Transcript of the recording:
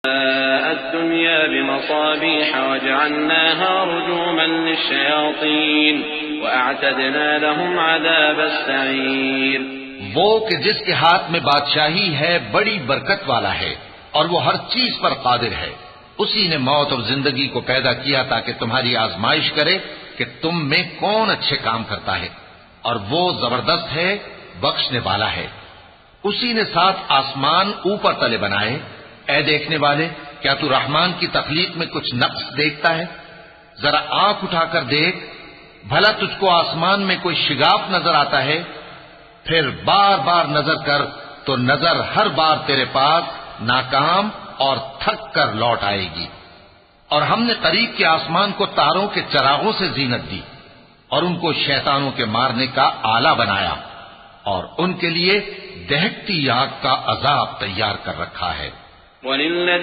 الدنيا بمصابيح وجعلناها رجوما للشياطين وأعتدنا لهم عذاب السعير۔ وہ کہ جس کے ہاتھ میں بادشاہی ہے بڑی برکت والا ہے اور وہ ہر چیز پر قادر ہے، اسی نے موت اور زندگی کو پیدا کیا تاکہ تمہاری آزمائش کرے کہ تم میں کون اچھے کام کرتا ہے، اور وہ زبردست ہے، بخشنے والا ہے۔ اسی نے 7 آسمان اوپر تلے بنائے۔ اے دیکھنے والے، کیا تو رحمان کی تخلیق میں کچھ نقص دیکھتا ہے؟ ذرا آنکھ اٹھا کر دیکھ، بھلا تجھ کو آسمان میں کوئی شگاف نظر آتا ہے؟ پھر بار بار نظر کر تو نظر ہر بار تیرے پاس ناکام اور تھک کر لوٹ آئے گی۔ اور ہم نے قریب کے آسمان کو تاروں کے چراغوں سے زینت دی اور ان کو شیطانوں کے مارنے کا آلہ بنایا، اور ان کے لیے دہکتی آگ کا عذاب تیار کر رکھا ہے۔ وَلِلَّذِينَ